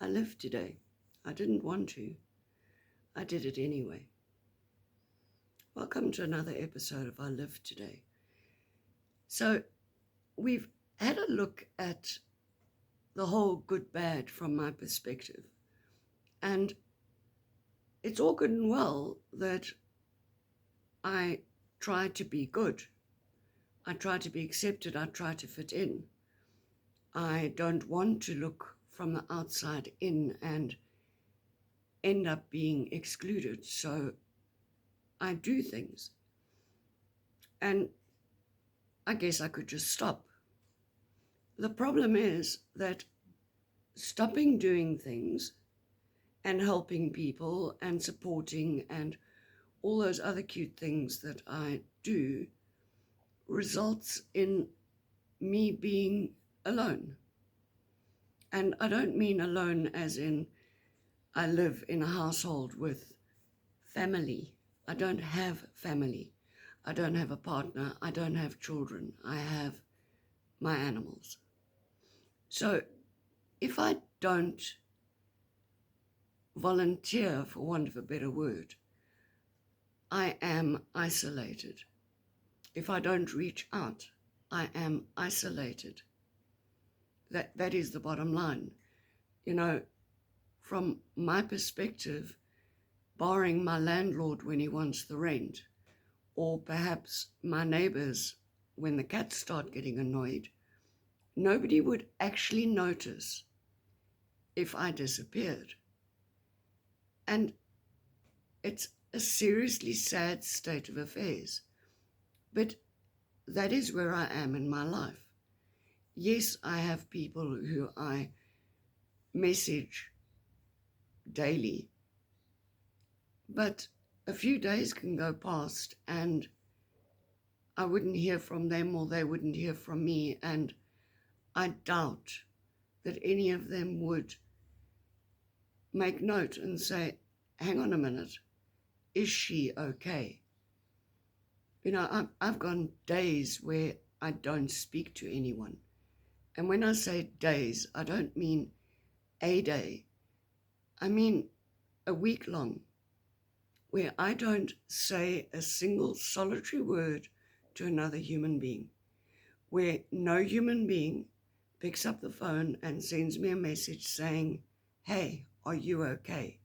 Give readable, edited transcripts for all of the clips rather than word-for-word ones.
I lived today. I didn't want to. I did it anyway. Welcome to another episode of I Lived Today. So, we've had a look at the whole good bad from my perspective. And it's all good and well that I try to be good. I try to be accepted. I try to fit in. I don't want to look from the outside in and end up being excluded. So I do things. And I guess I could just stop. The problem is that stopping doing things and helping people and supporting and all those other cute things that I do results in me being alone. And I don't mean alone as in I live in a household with family. I don't have family. I don't have a partner. I don't have children. I have my animals. So if I don't volunteer, for want of a better word, I am isolated. If I don't reach out, I am isolated. That is the bottom line. You know, from my perspective, barring my landlord when he wants the rent, or perhaps my neighbors when the cats start getting annoyed, nobody would actually notice if I disappeared. And it's a seriously sad state of affairs. But that is where I am in my life. Yes, I have people who I message daily, but a few days can go past and I wouldn't hear from them or they wouldn't hear from me, and I doubt that any of them would make note and say, hang on a minute, is she okay? You know, I've gone days where I don't speak to anyone. And when I say days, I don't mean a day. I mean a week long, where I don't say a single solitary word to another human being, where no human being picks up the phone and sends me a message saying, hey, are you okay?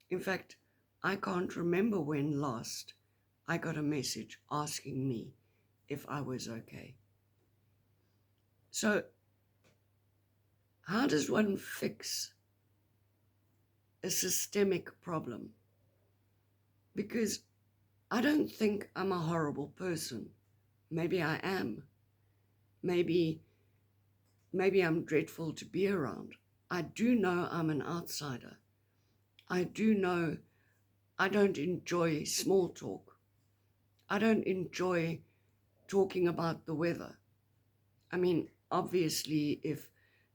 In fact, I can't remember when last I got a message asking me if I was okay. So, how does one fix a systemic problem? Because I don't think I'm a horrible person. Maybe I am. Maybe I'm dreadful to be around. I do know I'm an outsider. I do know I don't enjoy small talk. I don't enjoy talking about the weather. I mean, obviously, if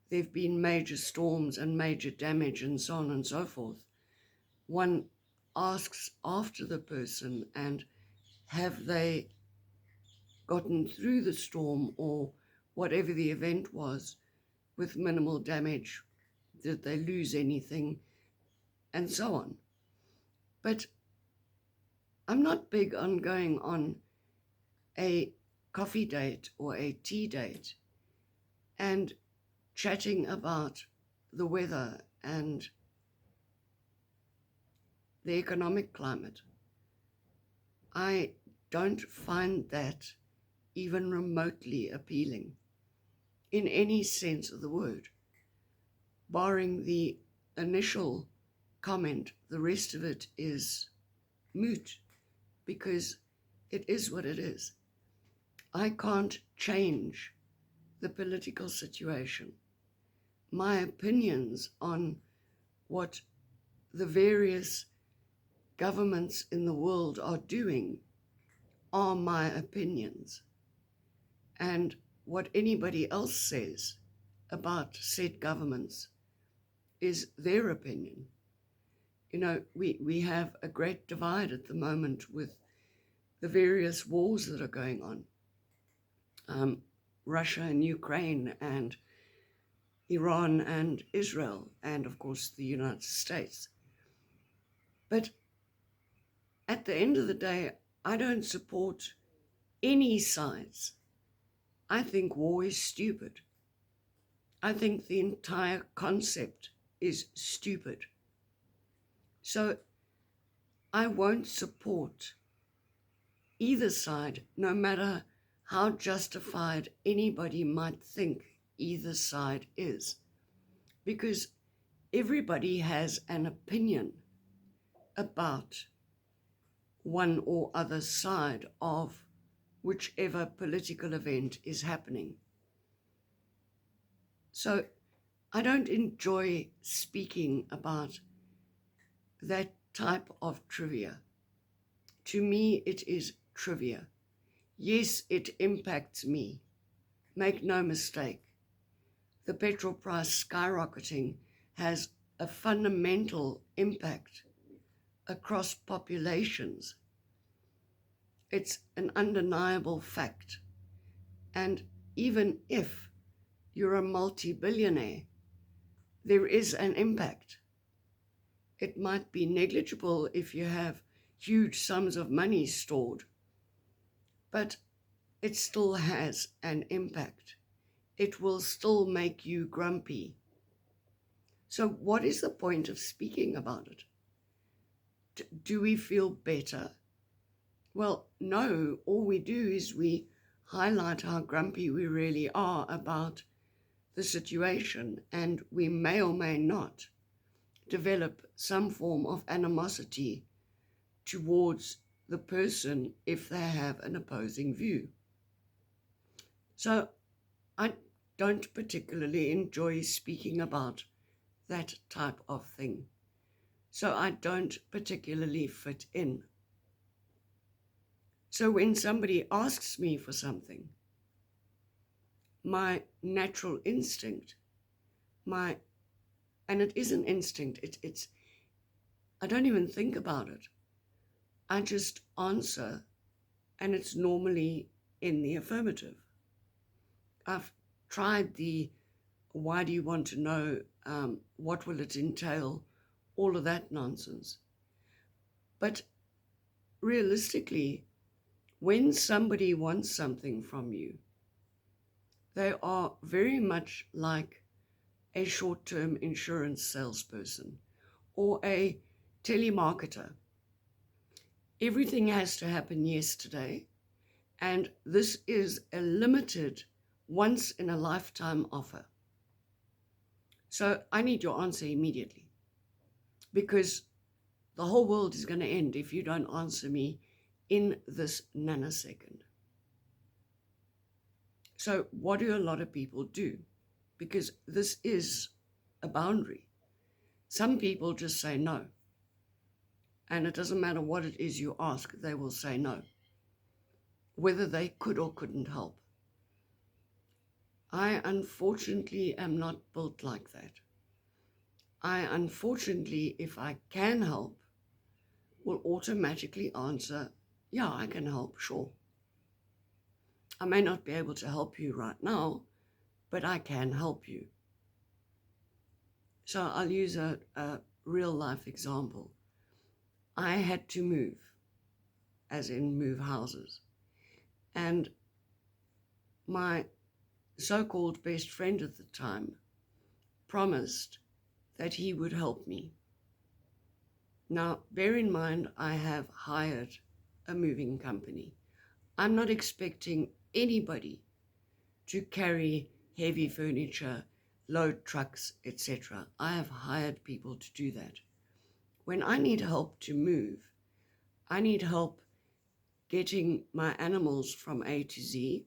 there have been major storms and major damage and so on and so forth, one asks after the person and have they gotten through the storm or whatever the event was with minimal damage, did they lose anything, and so on. But I'm not big on going on a coffee date or a tea date and chatting about the weather and the economic climate. I don't find that even remotely appealing in any sense of the word. Barring the initial comment, the rest of it is moot because it is what it is. I can't change the political situation. My opinions on what the various governments in the world are doing are my opinions. And what anybody else says about said governments is their opinion. You know, we have a great divide at the moment with the various wars that are going on. Russia and Ukraine and Iran and Israel, and of course the United States. But at the end of the day, I don't support any sides. I think war is stupid. I think the entire concept is stupid. So I won't support either side, no matter how justified anybody might think either side is, because everybody has an opinion about one or other side of whichever political event is happening. So I don't enjoy speaking about that type of trivia. To me, it is trivia. Yes, it impacts me. Make no mistake. The petrol price skyrocketing has a fundamental impact across populations. It's an undeniable fact. And even if you're a multi-billionaire, there is an impact. It might be negligible if you have huge sums of money stored, but it still has an impact. It will still make you grumpy. So what is the point of speaking about it? Do we feel better? Well, no. All we do is we highlight how grumpy we really are about the situation, and we may or may not develop some form of animosity towards the person if they have an opposing view. So I don't particularly enjoy speaking about that type of thing. So I don't particularly fit in. So when somebody asks me for something, my natural instinct, and it is an instinct, it's I don't even think about it. I just answer, and it's normally in the affirmative. I've tried the why do you want to know, what will it entail, all of that nonsense. But realistically, when somebody wants something from you, they are very much like a short-term insurance salesperson or a telemarketer. Everything has to happen yesterday, and this is a limited, once-in-a-lifetime offer. So I need your answer immediately, because the whole world is going to end if you don't answer me in this nanosecond. So what do a lot of people do? Because this is a boundary. Some people just say no. And it doesn't matter what it is you ask, they will say no, whether they could or couldn't help. I unfortunately am not built like that. I unfortunately, if I can help, will automatically answer, yeah, I can help, sure. I may not be able to help you right now, but I can help you. So I'll use a real life example. I had to move, as in move houses. And my so-called best friend at the time promised that he would help me. Now, bear in mind, I have hired a moving company. I'm not expecting anybody to carry heavy furniture, load trucks, etc. I have hired people to do that. When I need help to move, I need help getting my animals from A to Z,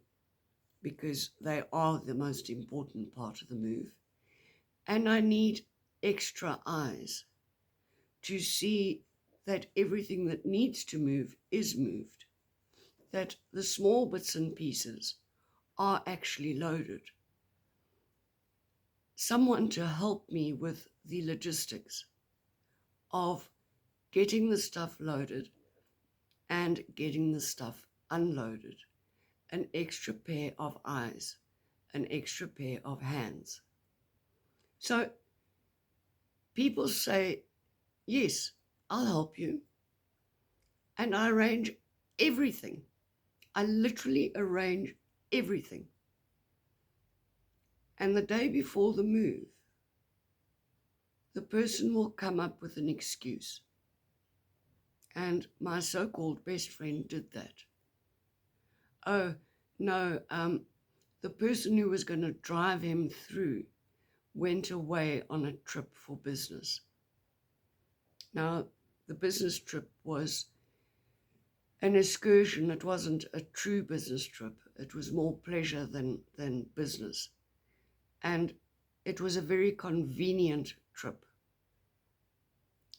because they are the most important part of the move. And I need extra eyes to see that everything that needs to move is moved, that the small bits and pieces are actually loaded. Someone to help me with the logistics of getting the stuff loaded and getting the stuff unloaded. An extra pair of eyes, an extra pair of hands. So people say, yes, I'll help you. And I arrange everything. I literally arrange everything. And the day before the move, the person will come up with an excuse. And my so-called best friend did that. Oh, no, the person who was going to drive him through went away on a trip for business. Now, the business trip was an excursion. It wasn't a true business trip. It was more pleasure than business. And it was a very convenient trip.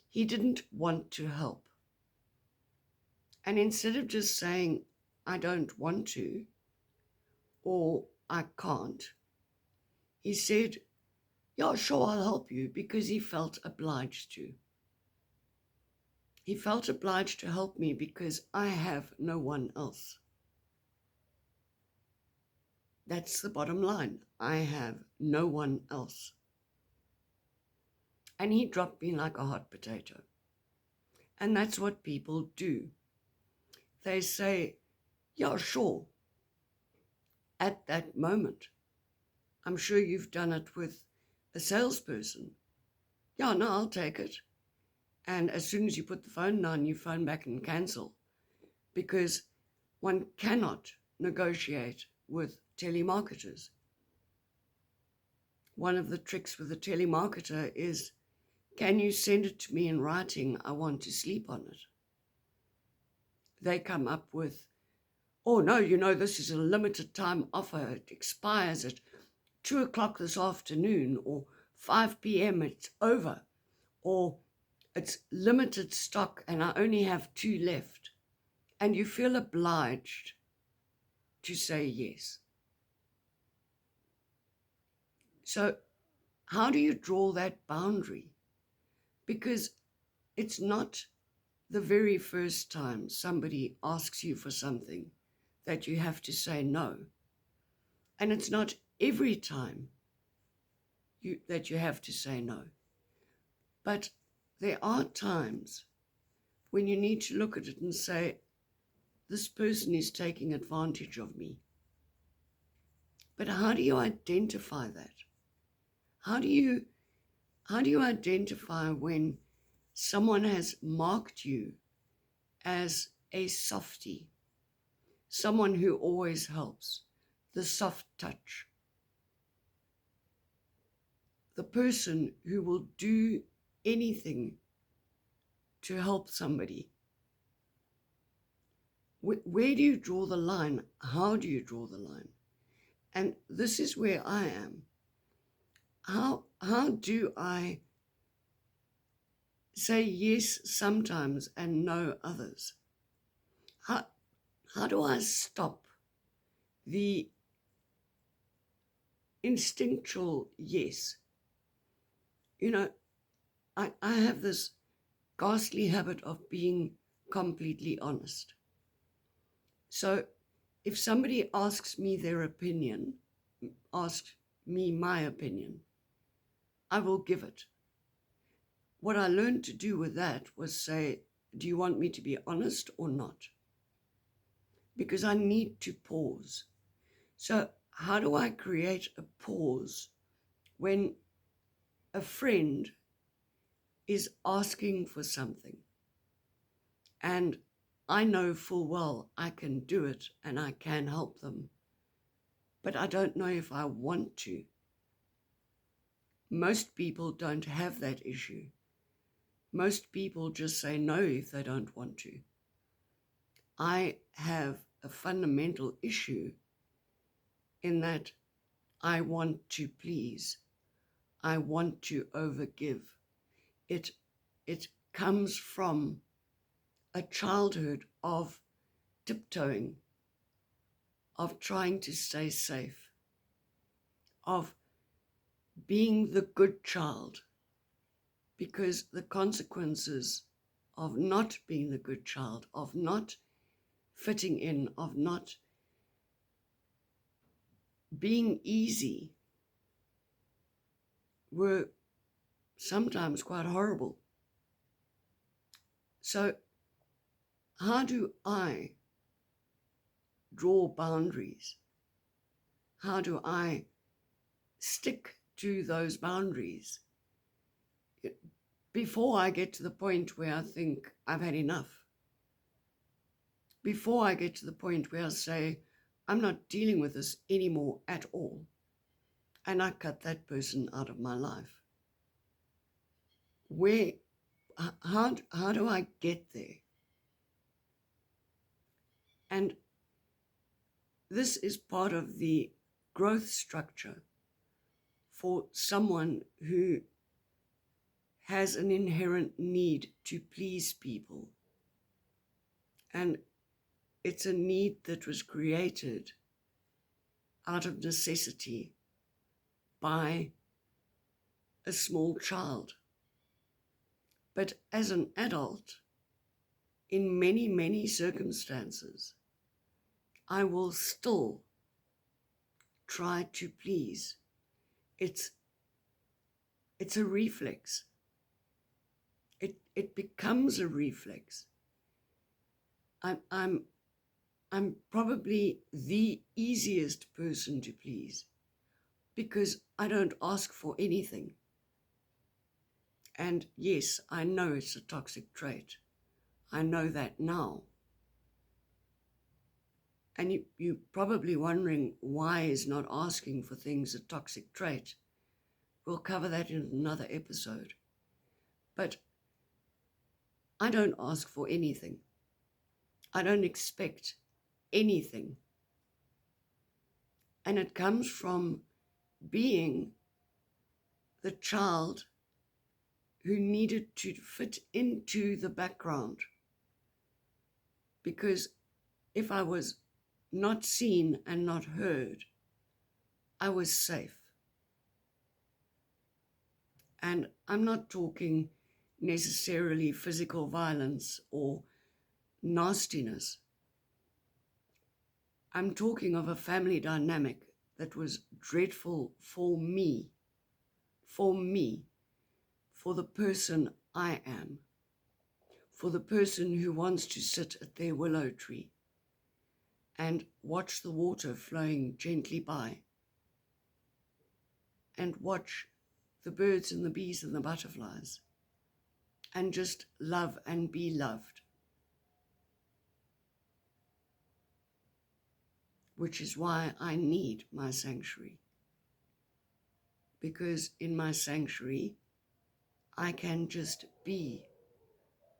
He didn't want to help. And instead of just saying, I don't want to, or I can't, he said, yeah, sure, I'll help you, because he felt obliged to. He felt obliged to help me because I have no one else. That's the bottom line. I have no one else. And he dropped me like a hot potato. And that's what people do. They say, yeah, sure, at that moment. I'm sure you've done it with a salesperson. Yeah, no, I'll take it. And as soon as you put the phone down, you phone back and cancel, because one cannot negotiate with telemarketers. One of the tricks with a telemarketer is, can you send it to me in writing? I want to sleep on it. They come up with, oh no, this is a limited time offer. It expires at 2 o'clock this afternoon, or 5 p.m. it's over, or it's limited stock and I only have 2 left. And you feel obliged to say yes. So how do you draw that boundary? Because it's not the very first time somebody asks you for something that you have to say no. And it's not every time that you have to say no. But there are times when you need to look at it and say, this person is taking advantage of me. But how do you identify that? How do you identify when someone has marked you as a softie, someone who always helps, the soft touch, the person who will do anything to help somebody? Where do you draw the line? How do you draw the line? And this is where I am. How do I say yes sometimes and no others? How do I stop the instinctual yes? I have this ghastly habit of being completely honest. So if somebody asks me their opinion, asks me my opinion, I will give it. What I learned to do with that was say, do you want me to be honest or not? Because I need to pause. So how do I create a pause when a friend is asking for something and I know full well I can do it and I can help them, but I don't know if I want to? Most people don't have that issue. Most people just say no if they don't want to. I have a fundamental issue in that I want to please. I want to overgive. It comes from a childhood of tiptoeing, of trying to stay safe, of being the good child, because the consequences of not being the good child, of not fitting in, of not being easy, were sometimes quite horrible. So how do I draw boundaries? How do I stick to those boundaries before I get to the point where I think I've had enough? Before I get to the point where I say, I'm not dealing with this anymore at all, and I cut that person out of my life. How do I get there? And this is part of the growth structure for someone who has an inherent need to please people. And it's a need that was created out of necessity by a small child. But as an adult, in many, many circumstances, I will still try to please. It's a reflex. It becomes a reflex. I'm probably the easiest person to please because I don't ask for anything. And yes, I know it's a toxic trait. I know that now. And you're probably wondering why is not asking for things a toxic trait. We'll cover that in another episode. But I don't ask for anything. I don't expect anything. And it comes from being the child who needed to fit into the background. Because if I was not seen and not heard, I was safe. And I'm not talking necessarily physical violence or nastiness. I'm talking of a family dynamic that was dreadful for me, for the person I am, for the person who wants to sit at their willow tree and watch the water flowing gently by and watch the birds and the bees and the butterflies and just love and be loved. Which is why I need my sanctuary. Because in my sanctuary, I can just be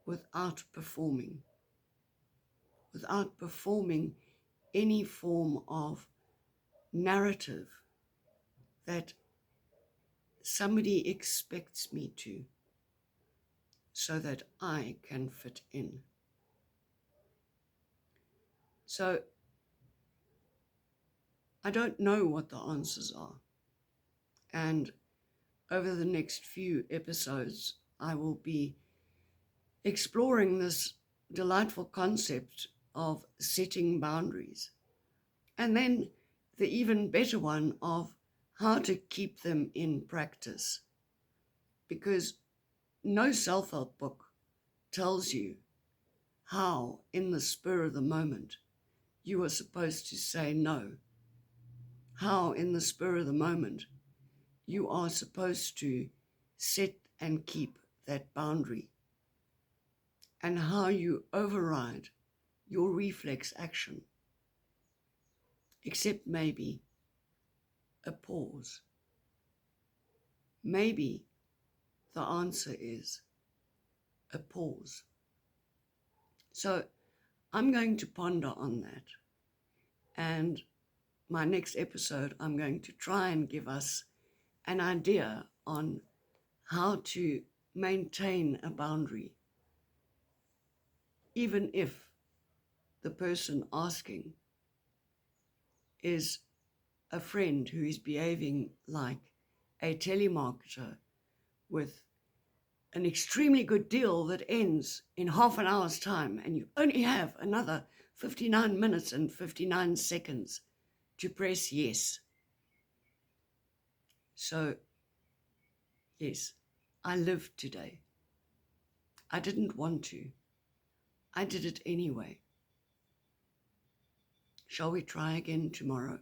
without performing any form of narrative that somebody expects me to, so that I can fit in. So I don't know what the answers are. And over the next few episodes, I will be exploring this delightful concept of setting boundaries. And then the even better one of how to keep them in practice. Because no self-help book tells you how, in the spur of the moment, you are supposed to say no. How, in the spur of the moment, you are supposed to set and keep that boundary. And how you override your reflex action. Except maybe a pause. Maybe the answer is a pause. So I'm going to ponder on that. And my next episode, I'm going to try and give us an idea on how to maintain a boundary, even if the person asking is a friend who is behaving like a telemarketer with an extremely good deal that ends in half an hour's time, and you only have another 59 minutes and 59 seconds to press yes. So Yes, I lived today. I didn't want to. I did it anyway. Shall we try again tomorrow?